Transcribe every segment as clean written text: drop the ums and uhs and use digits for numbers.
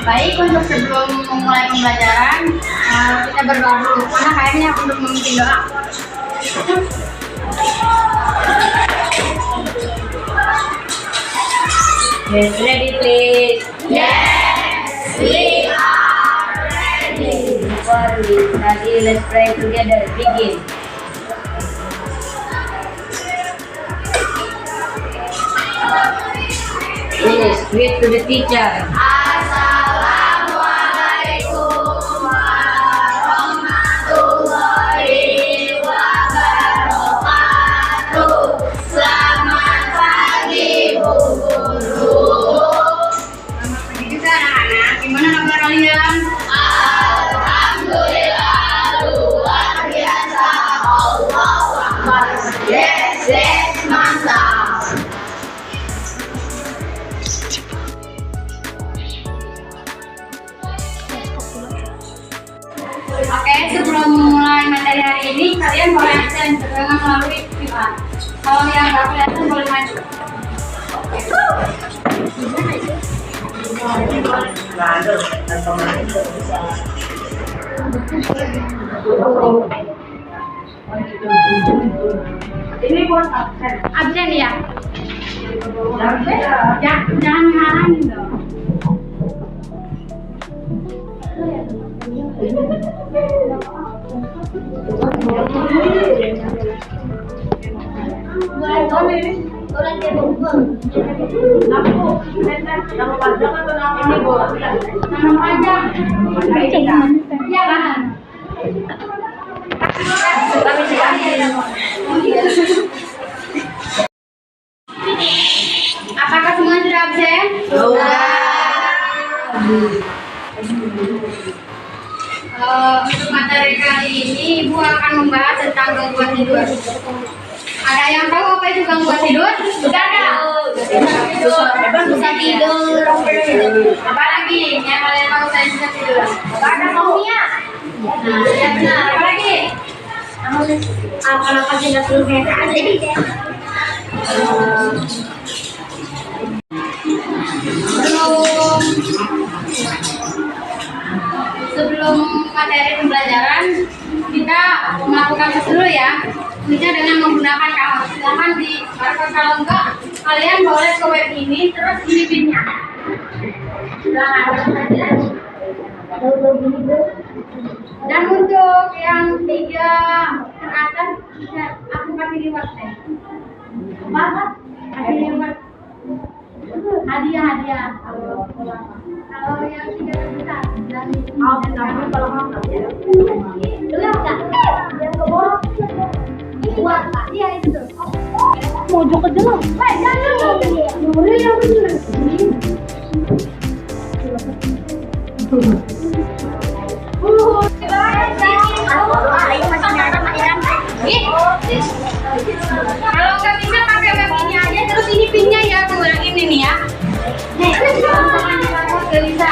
Baik, untuk sebelum memulai pembelajaran, kita berdoa dulu. Mana kayaknya untuk memimpin doa. Yes, ready please. Yes, we are ready. Before we study, let's pray together. Begin. Yes, greet to the teacher. Assalamualaikum warahmatullahi wabarakatuh. Selamat pagi, Bu Guru. Selamat pagi juga anak-anak. Gimana kabar kalian? Alhamdulillah, luar biasa. Allahu Akbar. Yes, yes, mantap. Oke, sebelum mulai materi hari ini, kalian boleh absen dengan melalui pipa. Kalau yang nggak kelihatan boleh maju. Ini buat absen. Absen ya? Jangan menghalangi dong. Iya kan? Apakah semua sudah absen? Untuk materi kali ini, Ibu akan membahas tentang gangguan tidur. Ada yang tahu apa itu gangguan tidur? Sudah ada? Susah tidur. Apa lagi yang kalian tahu saya susah tidur? Ada maunya. Nah, ya benar. Apa lagi? Kenapa tidak suruh Sebelum materi pembelajaran, kita melakukan tes dulu ya. Misalnya dengan menggunakan kaos. Silahkan di barcode, kalau enggak, kalian boleh ke web ini terus isi pinnya. Dan untuk yang 3 teratas, aku kasih reward deh. Apa? Kasih reward. Hadiah. Kalau yang 3 terbesar dan kalau mau ya. Belum enggak? Yang ke bawah. Ini buat Pak. Iya itu. Mojok ke dalam. Jangan. Boleh yang benar. Kalau nggak bisa pakai web ini aja, terus ini pinnya ya, kurang ini nih ya. Nih, nggak bisa.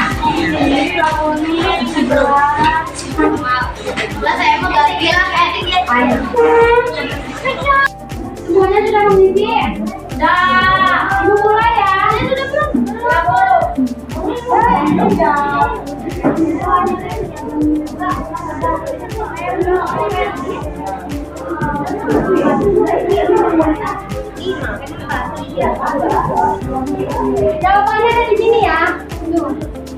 Lah saya mau ganti bilang semuanya sudah mengisi. Dah, ibu mulai ya. Ini sudah belum? Jawabannya ada di sini ya. Tuh.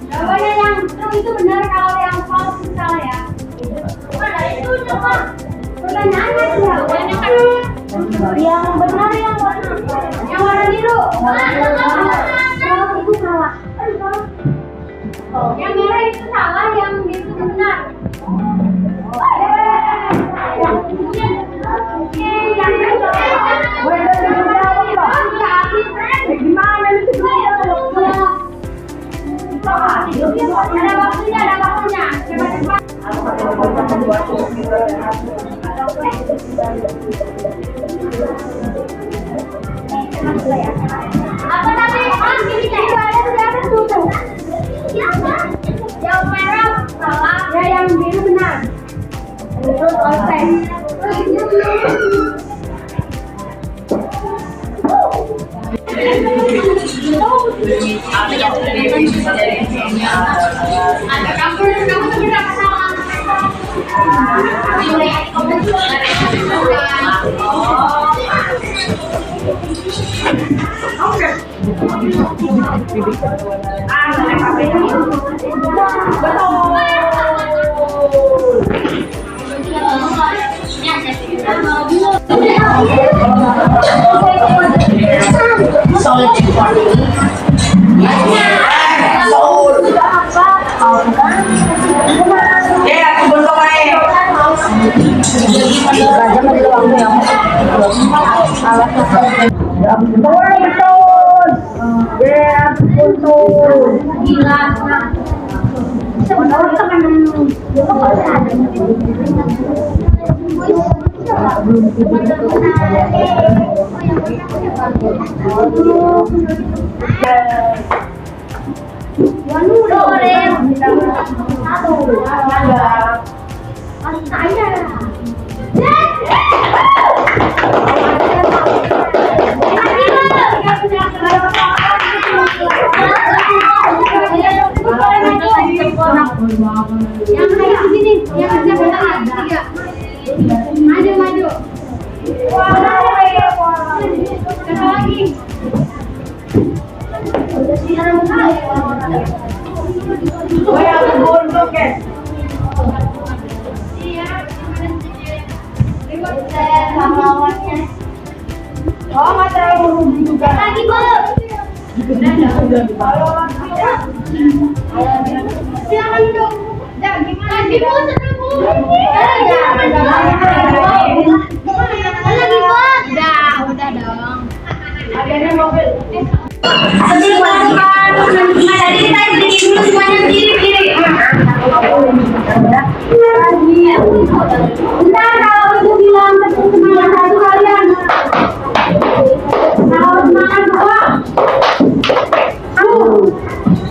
Jawabannya yang true itu benar, kalau yang false itu salah ya. Mana itu coba? Pertanyaannya jawabannya kan yang benar yang warna biru. Itu salah. Yang merah itu salah, yang biru benar. Ada waktunya. Cepat-cepat. Apa tadi? Ada tutup. Yang merah salah, ya yang biru benar. Terus open. Ada kamu tuh berapa salah? Solid Yang kayak gini, yang kerja tiga. Maju. Satu lagi. Oh, materi juga. Lagi, Bu. Silakan dong. Gimana? Lagi, Bu. Udah dong. Akhirnya mobil. Tadi kita berdiri dulu semuanya kiri. Bentar, kalau itu bilang semangat satu kalian. Kalau semangat dua.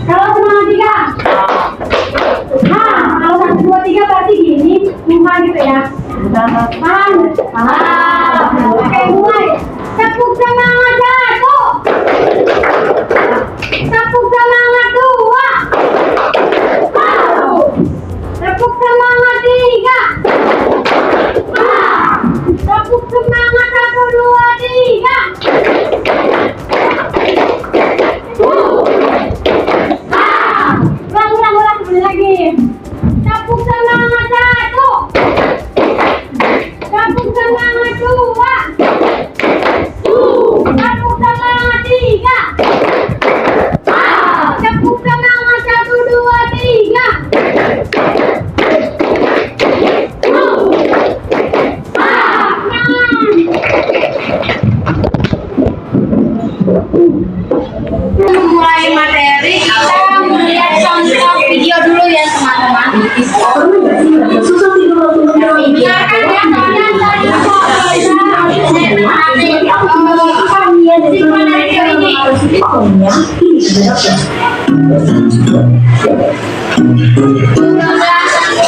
Kalau semangat tiga. Kalau 1, 2, 3 berarti gini, 5 gitu ya. Oke, mulai. Tepuk semangat 1. Tepuk semangat 2. Tepuk semangat 3. Tepuk semangat 1, 2, 3. Ulang lagi. Tepuk semangat 1. Tepuk semangat 2. Tepuk semangat 3. Tepuk semangat 1, 2, 3. Mulai materi, kita melihat contoh video dulu ya teman-teman. Susah tidur waktu Dengarkan ya kalian tadi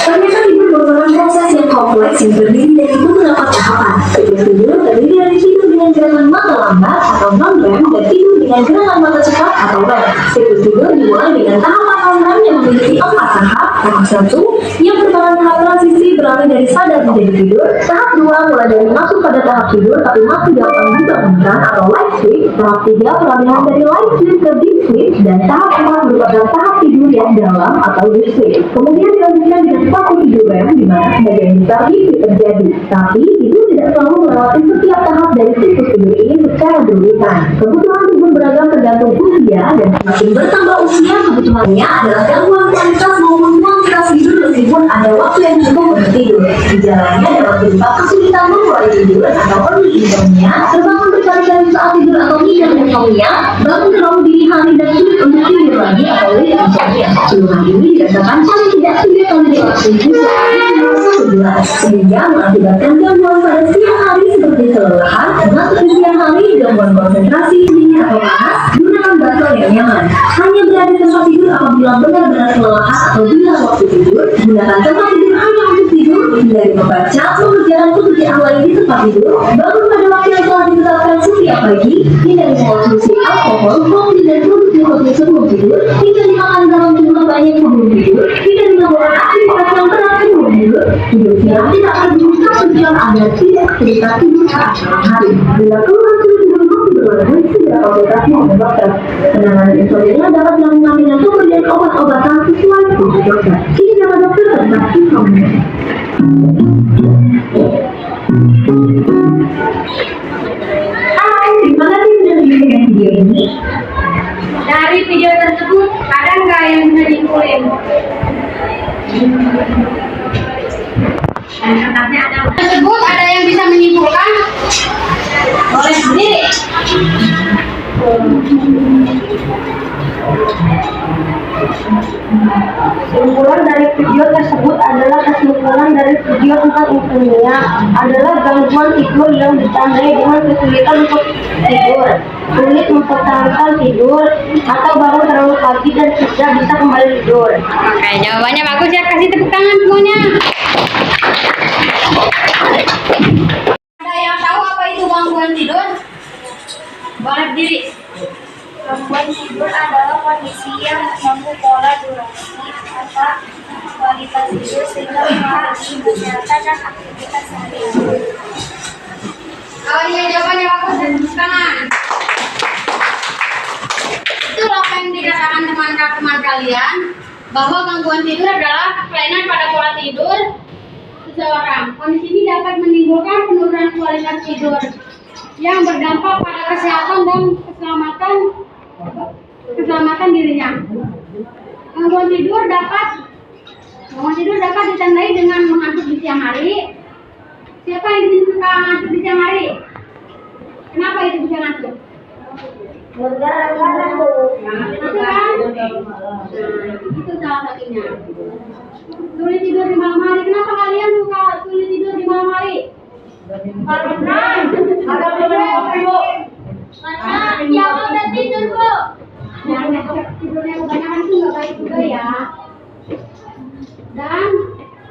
Ternyata tidur merupakan proses yang kompleks yang terdiri dari beberapa tahapan. Tidur terdiri dari tidur dengan gerakan mata lambat atau non-REM dan tidur dengan gerakan mata cepat atau REM. Siklus tidur dimulai dengan tahapan non-REM yang memiliki 4 tahap. Tahap 1 yang merupakan tahap transisi beralih dari sadar menjadi tidur. Tahap 2 mulai dari masuk pada tahap tidur tapi masih dapat dibangunkan atau light sleep. Tahap 3 peralihan dari light sleep ke deep sleep dan tahap 4 merupakan tahap tidur yang dalam atau deep sleep. Kemudian dilanjutkan dengan fase tidur REM di mana sebagian besar mimpi terjadi. Tapi tidur tidak selalu melewati setiap tahap dari siklus tidur ini secara berurutan. Kebutuhan tidur beragam tergantung usia dan semakin bertambah usia kebutuhannya adalah gangguan kualitas maupun kuantitas tidur meskipun ada waktu yang cukup untuk tidur. Gejalanya dapat berupa kesulitan memulai tidur atau early insomnia, terbangun berkali-kali saat tidur atau tidak insomnia, bangun terlalu dini hari dan sulit untuk tidur lagi atau late insomnia. Keluhan ini dirasakan paling tidak 3 kali dalam seminggu sebulan, sehingga mengakibatkan gangguan pada siang hari seperti kelelahan, masuk di siang hari, gangguan konsentrasi, dingin atau panas. Gunakan bantal yang nyaman. Hanya berada di tempat tidur apabila benar-benar kelelahan atau bila waktu tidur. Gunakan tempat tidur hanya untuk tidur, hindari membaca, mengerjakan pekerjaan lain di tempat tidur. Bangun pada waktu yang telah ditetapkan setiap pagi. Hindari mengonsumsi alkohol, kopi dan produk nikotin yang tidak akan diminta tujuan agar tidak cerita tidur saat malam hari. Bila keluhan sulit tidur masih berlanjut, segera konsultasi dengan dokter. Penanganan insomnia dapat dilakukan dengan pemberian obat-obatan sesuai prosedur dokter. Ini nama dokter tentang insomnia. Hai, terima kasih sudah menonton video ini. Dari video tersebut ada nggak yang bisa dikumpulin? Tersebut ada yang bisa menyimpulkan? Boleh sendiri. Kesimpulan dari video tersebut adalah kesimpulan dari video tentang insomnia adalah gangguan tidur yang ditandai dengan kesulitan untuk tidur, sulit mempertahankan tidur, atau bangun terlalu pagi dan tidak bisa kembali tidur. Oke, jawabannya bagus ya. Kasih tepuk tangan semuanya. Ada yang tahu apa itu gangguan tidur? Boleh berdiri. Gangguan tidur adalah kondisi yang mengganggu pola durasi atau kualitas tidur sehingga mempengaruhi kesehatan dan aktivitas sehari-hari. Oh iya, jawabannya bagus. Tepuk tangan. Itu apa yang dikatakan teman-teman kalian, bahwa gangguan tidur adalah kelainan pada pola tidur seseorang. Kondisi ini dapat menimbulkan penurunan kualitas tidur yang berdampak pada kesehatan dan keselamatan dirinya. Gangguan tidur dapat ditandai dengan mengantuk di siang hari. Siapa yang di sini suka ngantuk di siang hari? Kenapa itu bisa ngantuk? Itu kan? Itu salah satunya. Sulit tidur di malam hari. Kenapa kalian suka sulit tidur di malam hari? Karena yang udah tidur Bu. Yang tidurnya kebanyakan itu nggak baik juga ya. Dan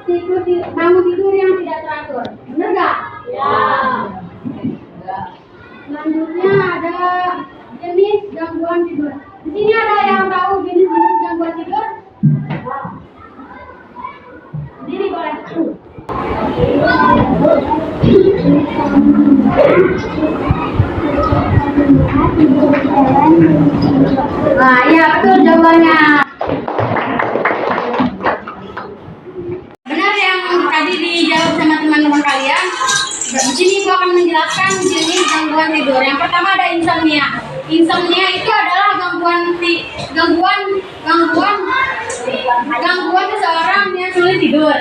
siklus bangun tidur yang tidak teratur, bener nggak? Ya. Selanjutnya ada jenis gangguan tidur. Di sini ada yang tahu jenis gangguan tidur? Diri boleh. Nah, iya betul jawabannya. Benar yang tadi dijawab sama teman-teman kalian. Di sini gua akan menjelaskan jenis gangguan tidur. Yang pertama ada insomnia. Insomnia itu adalah gangguan seseorang yang sulit tidur.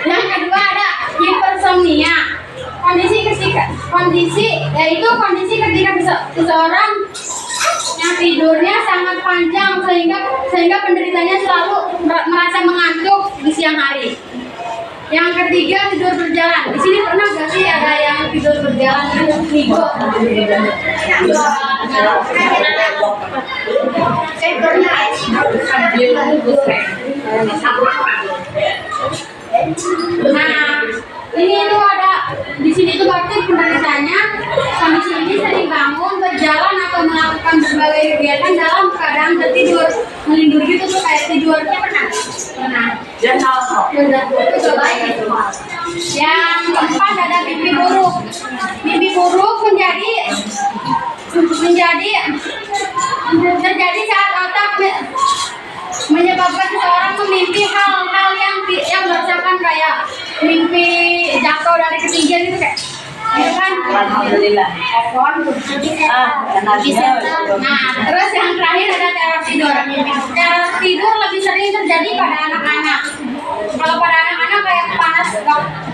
Yang kedua ada hipersomnia. Kondisi yaitu kondisi ketika seseorang yang tidurnya sangat panjang sehingga penderitanya selalu merasa mengantuk di siang hari. Yang ketiga tidur berjalan. Di sini pernah gak sih ada yang tidur berjalan itu minggu? Nah, ini tuh ada di sini tuh berarti penderitanya kondisi ini sering bangun, berjalan atau melakukan berbagai kegiatan dalam keadaan tertidur, melindur gitu tuh kayak tidurnya pernah. Yang keempat ada mimpi buruk. Mimpi buruk terjadi saat otak menyebabkan seseorang memimpi hal-hal yang meresahkan kayak mimpi jatuh dari ketinggian gitu kayak. Ya kan? Alhamdulillah. Nah, terus yang terakhir ada teror tidur. Teror tidur lebih sering terjadi pada anak-anak. Kalau pada anak-anak kayak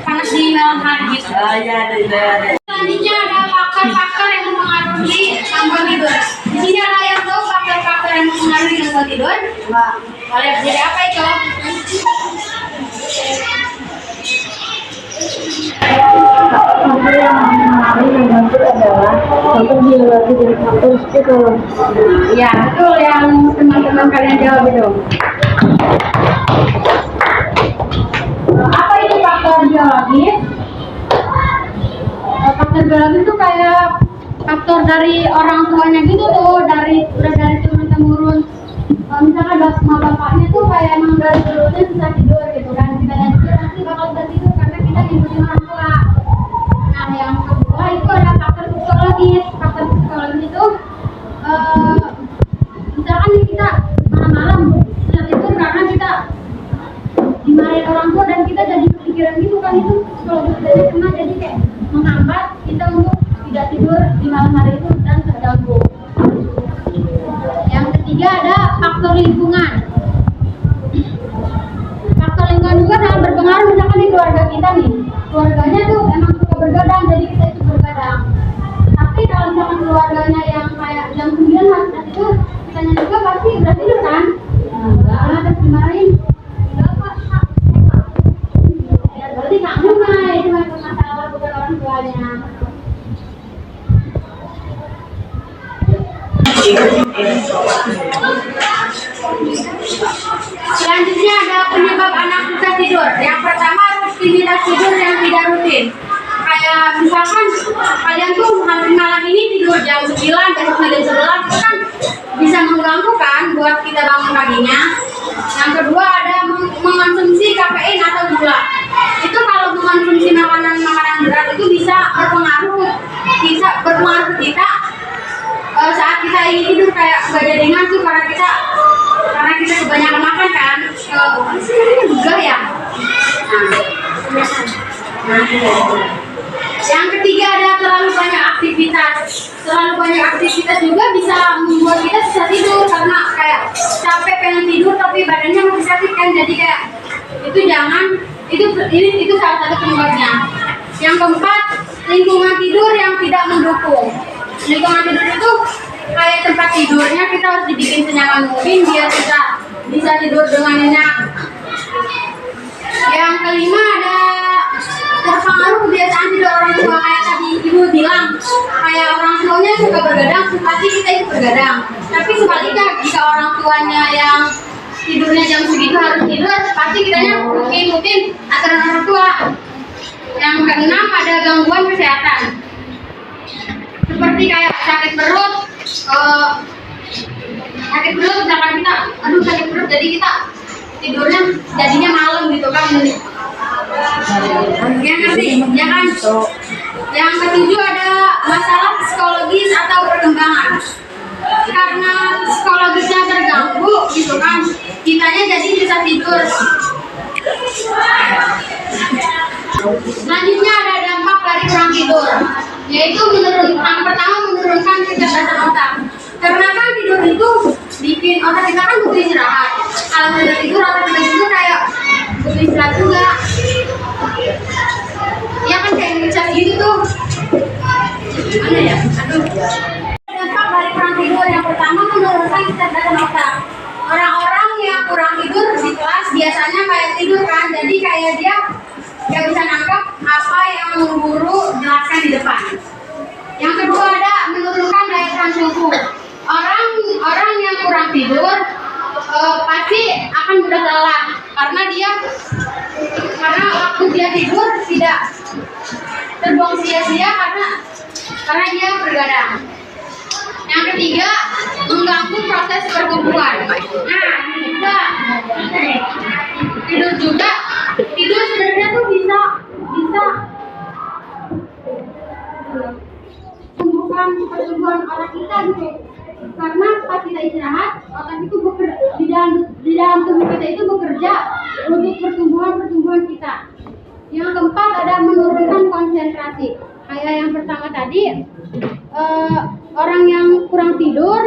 panas di malam hari gitu. Selanjutnya ada faktor-faktor yang mempengaruhi gangguan tidur. Di sini ada yang tahu faktor-faktor yang mempengaruhi gangguan tidur? Boleh jadi apa itu? Faktor yang mempengaruhi gangguan tidur adalah faktor biologi dan faktor psikologis. Ya, betul yang teman-teman kalian jawab itu. Apa itu faktor biologis? Faktor biologis itu kayak faktor dari orang tuanya gitu tuh, dari turun temurun. Misalkan bapaknya tuh kayak emang dari dulunya susah tidur gitu kan, kita nanti bakal bisa tidur kan kita ngikutin orang tua. Nah, yang kedua itu ada faktor psikologis. Faktor psikologis itu misalkan nih kita malam-malam sudah tidur karena kita dimarahin orang tua dan kita jadi pikiran gitu kan, itu psikologis dari kena, jadi kayak menghambat kita untuk tidak tidur di malam hari itu dan terganggu. Yang ketiga ada faktor lingkungan. Faktor lingkungan juga sangat berpengaruh. Misalkan di keluarga kita nih, keluarganya tuh emang suka bergadang, jadi kita ikut bergadang. Tapi kalau misalkan keluarganya yang kayak jam 9 harus tidur, kitanya juga pasti udah tidur kan? Karena terus dimarahin. Ya berarti kamu mah itu masalah bukan orang tuanya. Selanjutnya ada penyebab anak susah tidur. Yang pertama, rutinitas tidur yang tidak rutin. Kayak misalkan kalian tuh malam ini tidur jam 9, besoknya jam 11, itu kan bisa mengganggu kan buat kita bangun paginya. Yang kedua ada mengonsumsi kafein atau gula. Itu kalau mengonsumsi makanan berat itu bisa berpengaruh ke kita saat kita ingin tidur, kayak kebajaringan tuh karena kita kebanyakan makan kan. Juga ya. Yang ketiga ada terlalu banyak aktivitas. Terlalu banyak aktivitas juga bisa membuat kita susah tidur karena kayak capek pengen tidur tapi badannya masih sakit kan, jadi kayak itu salah satu penyebabnya. Yang keempat, lingkungan tidur yang tidak mendukung. Lingkungan tidur itu kayak tempat tidurnya kita harus dibikin senyaman mungkin biar kita bisa tidur dengan nyenyak. Yang kelima ada terpengaruh kebiasaan tidur orang tua, kayak tadi ibu bilang, kayak orang tuanya suka bergadang, pasti kita ikut bergadang. Tapi sebaliknya jika orang tuanya yang tidurnya jam segitu harus tidur, pasti kitanya ngikutin aturan orang tua. Yang keenam ada gangguan kesehatan, seperti kayak sakit perut misalkan kita sakit perut, jadi kita tidurnya jadinya malam gitu kan. Yang ngerti ya kan. Yang ketujuh ada masalah psikologis atau perkembangan. Karena psikologisnya terganggu gitu kan, kitanya jadi bisa tidur. Selanjutnya ada dampak dari kurang tidur, yaitu yang pertama menurunkan kecerdasan otak. Karena kan tidur itu bikin otak kita kan butuh istirahat. Kalau sudah tidur, otak kita juga kayak butuh istirahat juga. Ya kan kayak ngecas gitu tuh. Gimana ya? Dampak dari kurang tidur yang pertama menurunkan kecerdasan otak. Orang-orang yang kurang tidur di kelas biasanya kayak tidur kan, jadi kayak dia nggak bisa nangkep apa yang guru jelaskan di depan. Yang kedua ada menurunkan daya tahan tubuh. Orang yang kurang tidur pasti akan mudah lelah karena waktu dia tidur tidak terbuang sia-sia karena dia bergadang. Yang ketiga, mengganggu proses pertumbuhan. Tidur sebenarnya tuh bisa pertumbuhan otak kita gitu. Karena pas kita istirahat, otak itu di dalam tubuh kita itu bekerja untuk pertumbuhan kita. Yang keempat ada menurunkan konsentrasi. Kayak yang pertama tadi, orang yang kurang tidur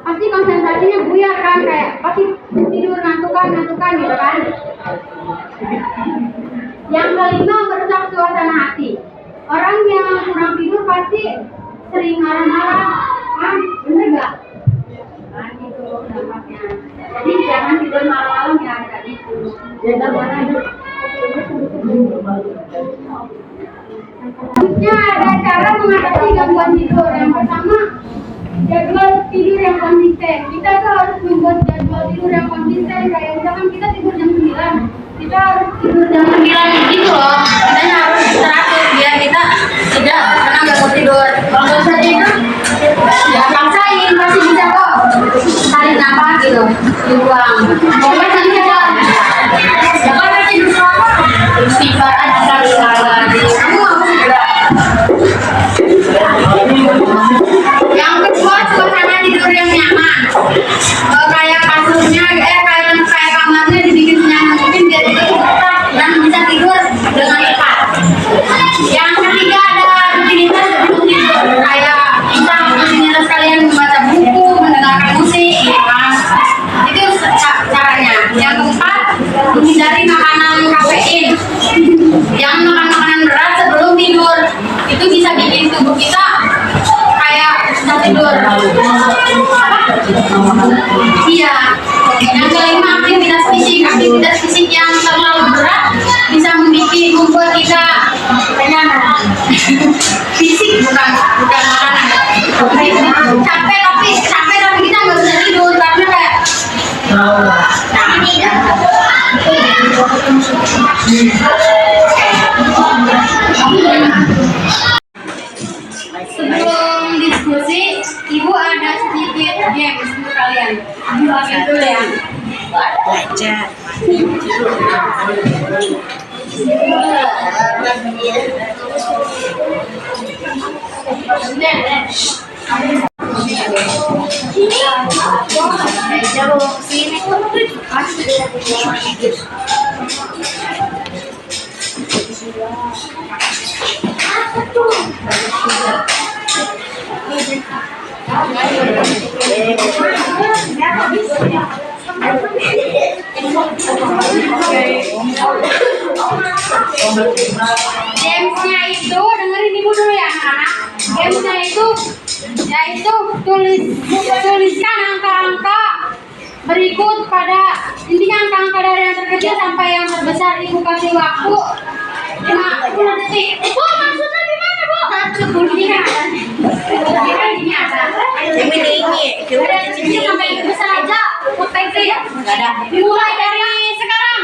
pasti konsentrasinya buyar kan, kayak pasti tidur ngantukan gitu kan. Yang kelima, merusak suasana hati. Orang yang kurang tidur pasti sering marah-marah kan, bener nggak? Nah gitu dampaknya. Jadi jangan tidur malam-malam ya, kayak gitu. Jaga mana itu. Selanjutnya ada cara mengatasi gangguan tidur. Yang pertama, jadwal tidur yang konsisten. Kita tuh harus membuat jadwal tidur yang konsisten. Kayak misalkan kita tidur jam 9, kita harus tidur jam 9 gitu loh. Kita harus teratur biar kita tidak terkena gangguan tidur. Kalau nggak bisa tidur, ya paksain, pasti bisa kok. Tarik nafas gitu, dibuang. Pokoknya nanti aja. Jangan tidur selama istighfar aja. tubuh kita kayak kita tidur. Iya. Yang kelima, aktivitas fisik. Aktivitas fisik yang terlalu berat bisa membuat kita fisik bukan makanan. Capek tapi kita nggak bisa tidur karena kayak sebelum diskusi, Ibu ada sedikit games untuk kalian. Ambil dulu ya. Gamesnya itu, dengerin Ibu dulu ya anak-anak. Gamesnya itu yaitu tuliskan angka-angka berikut pada intinya angka-angka dari yang terkecil sampai yang terbesar. Ibu kasih waktu 50 detik. Bu, maksudnya gimana, Bu? Ini ada. Dari yang kecil sampai yang besar aja. Enggak ada. Dimulai dari sekarang.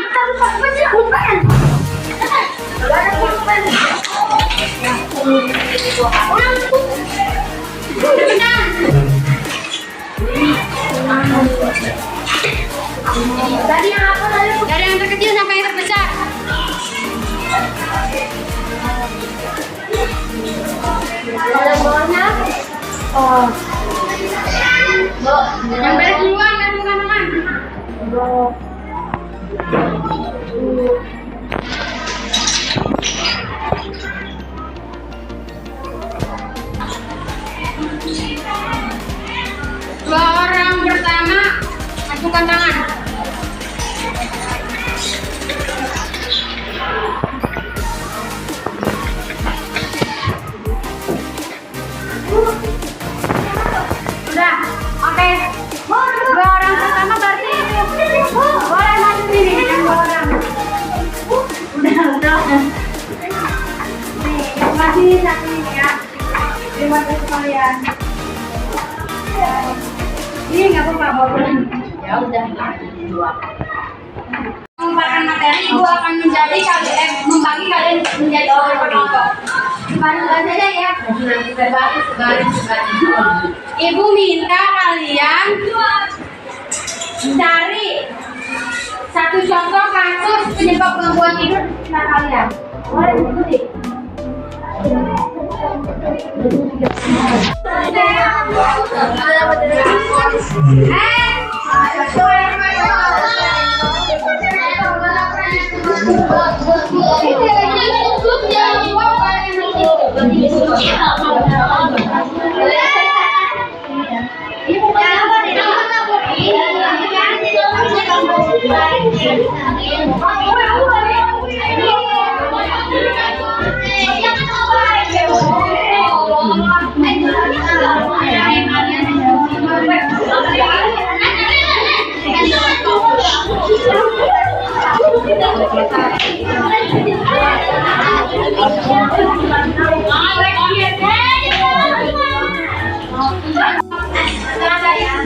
Dari yang terkecil sampai yang terbesar. Yang beres duluan dan bukan. Dua orang pertama masukkan tangan. Sudah, oke. Dua orang pertama berarti boleh masuk sini yang dua orang. Udah. Terima kasih satu ini ya. Terima kasih kalian. Ini nggak apa-apa, ya udah dua. Mengumpulkan materi, Ibu akan membagi kalian menjadi kelompok. Baru saja ya. Sebaris. Ibu minta kalian cari satu contoh kasus penyebab gangguan tidur pada kalian. Boleh diikuti.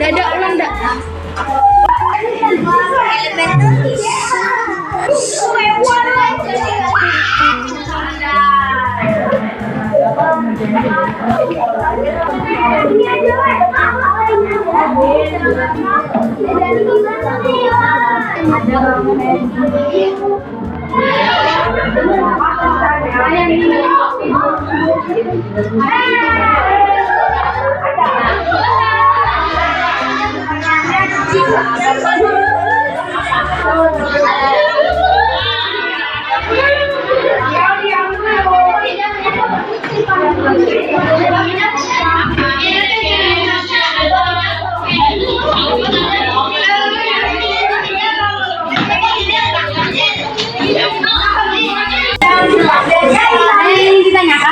Dadah ulang dah. Kita nyata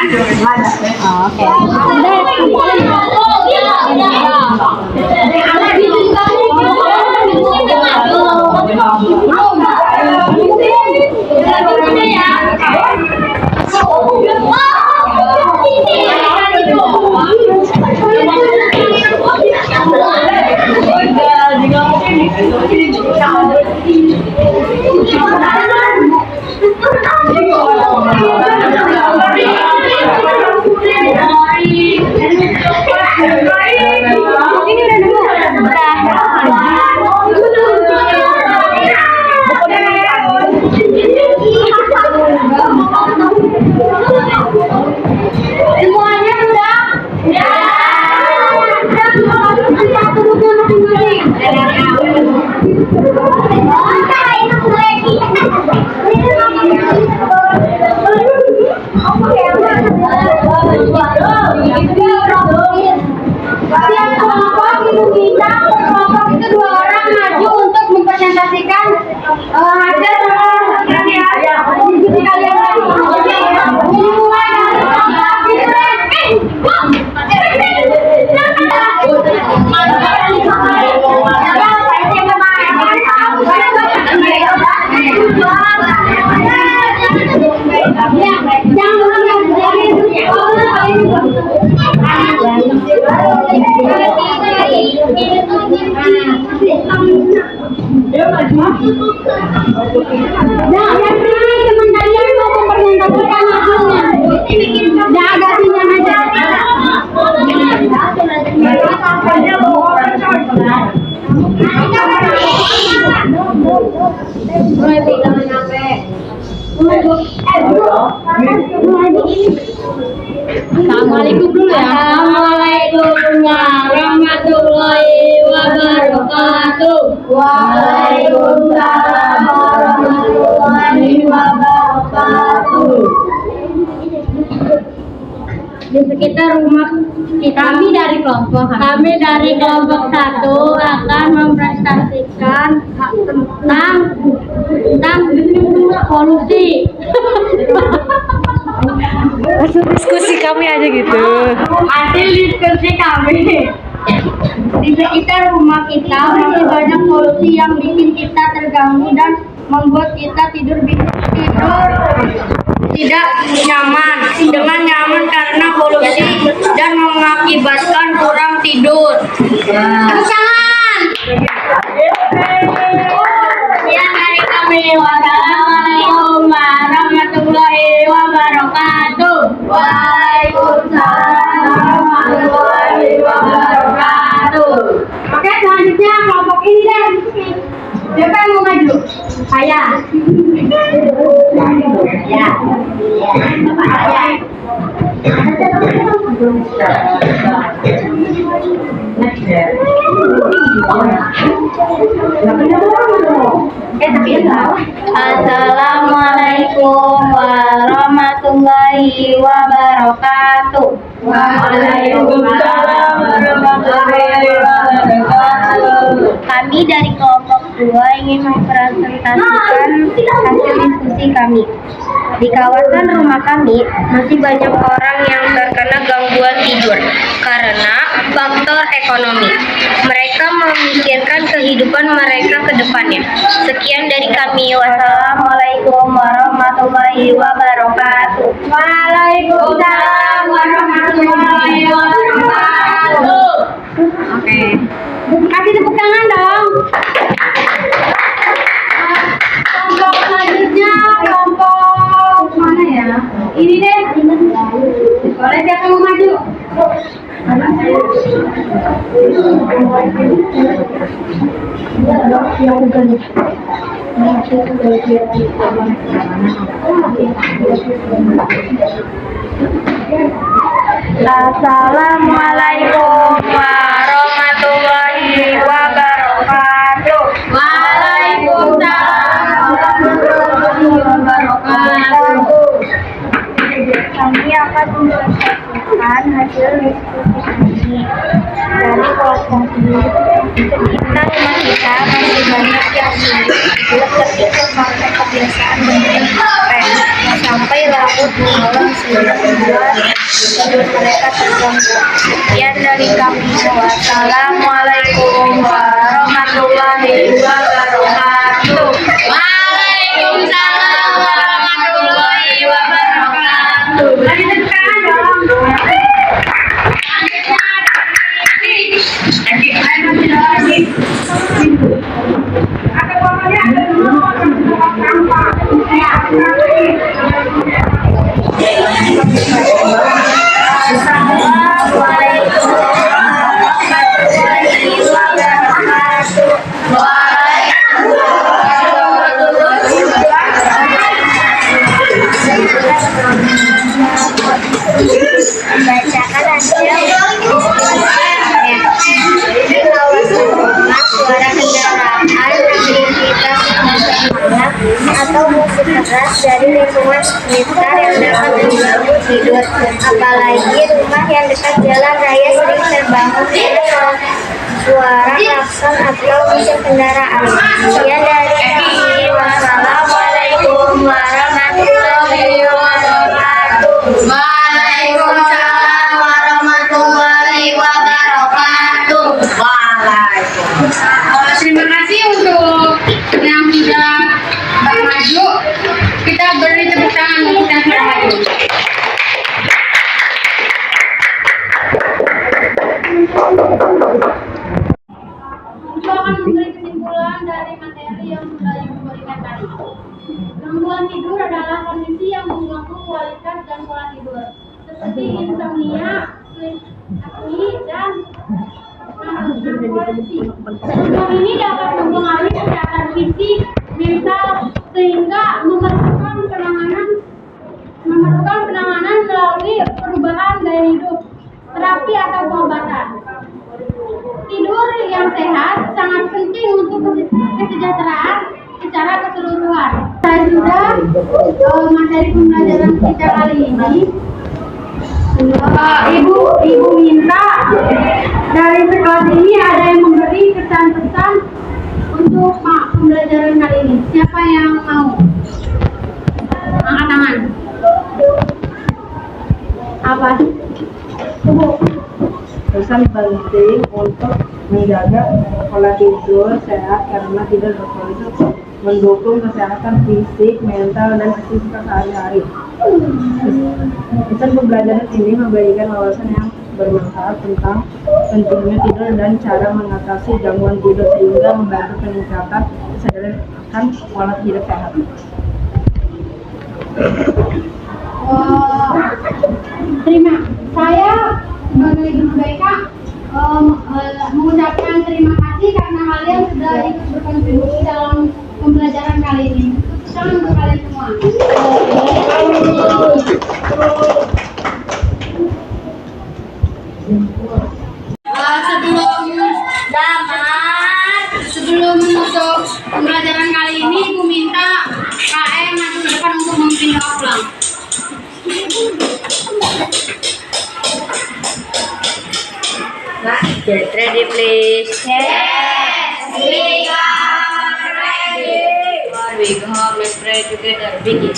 Semuanya sudah? Setiap kelompok itu kita, kelompok itu 2 orang maju untuk mempresentasikan hasil diskusi kalian. Ini mulai dari Assalamualaikum dulu ya. Assalamualaikum warahmatullahi wabarakatuh. Waalaikumsalam warahmatullahi wabarakatuh. Di sekitar rumah kami dari kelompok 1 akan mempresentasikan tentang polusi. Diskusi kami aja gitu. Hasil diskusi kami. Di sekitar rumah kita masih banyak polusi yang bikin kita terganggu dan membuat kita tidur tidak nyaman. Dengan nyaman karena polusi dan mengakibatkan kurang tidur. Tangan. Sekian dari kami. Wassalamualaikum warahmatullahi wabarakatuh. Waalaikumsalam warahmatullahi wabarakatuh. Oke, selanjutnya kelompok ini deh. Siapa yang mau maju? Saya. Ya. Assalamualaikum warahmatullahi wabarakatuh. Waalaikumsalam warahmatullahi wabarakatuh. Kami dari kelompok 2 ingin mempresentasikan hasil diskusi kami. Di kawasan rumah kami masih banyak orang yang terkena gangguan tidur karena faktor ekonomi. Mereka memikirkan kehidupan mereka ke depannya. Sekian dari kami. Wassalamualaikum warahmatullahi wabarakatuh. Waalaikumsalam warahmatullahi wabarakatuh. Oke. Kasih tepuk tangan dong. Kelompok selanjutnya kelompok mana ya? Ini deh. Boleh siapa mau maju? Assalamualaikum warahmatullahi wabarakatuh. Waalaikumsalam warahmatullahi wabarakatuh. Kami akan mempresentasikan hasil diskusi kami dari kelompok ini. Sekitar rumah kita masih banyak yang tertidur ketika pakai kebiasaan bermain HP sampai larut malam sudah membuat hidup mereka terganggu. Sekian dari kami. Wassalamualaikum warahmatullahi wabarakatuh. Waalaikumsalam warahmatullahi wabarakatuh. Bacakan hasil suara kendaraan, aktivitas malam, atau musik keras dari lingkungan sekitar yang dapat mengganggu tidur. Apalagi rumah yang dekat jalan raya sering terbangun oleh suara klakson atau musik kendaraan. Sekian dari kami. Wassalamualaikum warahmatullahi wabarakatuh. Waalaikumsalam warahmatullahi wabarakatuh. Terima kasih untuk yang sudah maju. Kita beri tepuk tangan untuk yang sudah maju. Itu akan memberi kesimpulan dari materi yang sudah Ibu berikan tadi. Gangguan tidur adalah kondisi yang mengganggu kualitas dan pola tidur, seperti insomnia, sleep apnea, dan narkolepsi. Gangguan ini dapat mempengaruhi kesehatan fisik, mental, sehingga memerlukan penanganan melalui perubahan gaya hidup, terapi atau pengobatan. Tidur yang sehat sangat penting untuk kesejahteraan secara keseluruhan. Saya sudah materi pembelajaran kita kali ini. Ibu minta dari sekelas ini ada yang memberi pesan-pesan untuk pembelajaran kali ini. Siapa yang mau? Angkat tangan. Apa? Pesan penting untuk menjaga pola tidur sehat karena tidur berkualitas mendukung kesehatan fisik, mental, dan aktivitas sehari-hari. Pesan pembelajaran ini memberikan wawasan yang bermanfaat tentang pentingnya tidur dan cara mengatasi gangguan tidur sehingga membantu peningkatan kesadaran akan pola hidup sehat. Saya sebagai guru BK mengucapkan terima kasih karena kalian sudah ikut berkontribusi dalam pembelajaran kali ini. Salam untuk kalian semua. Sebelum menutup pembelajaran kali ini, Ibu minta KM maju ke depan untuk memimpin doa pulang. Get ready, please. Yes, we are ready. Before we go home, let's pray together. Begin.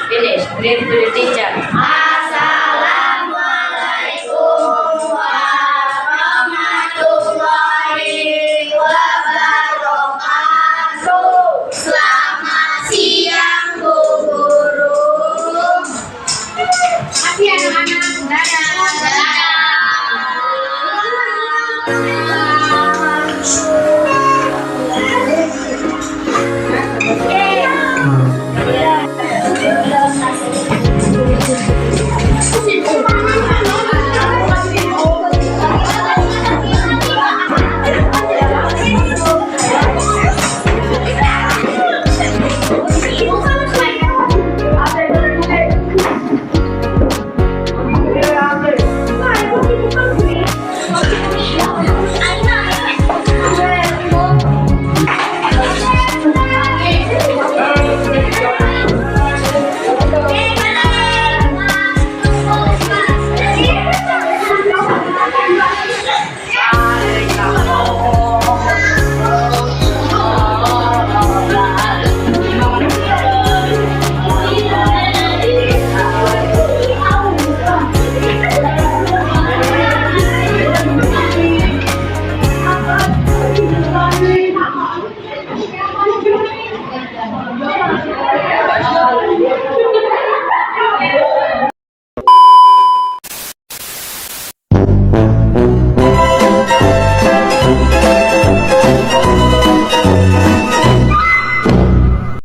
Finish. Greet to the teacher.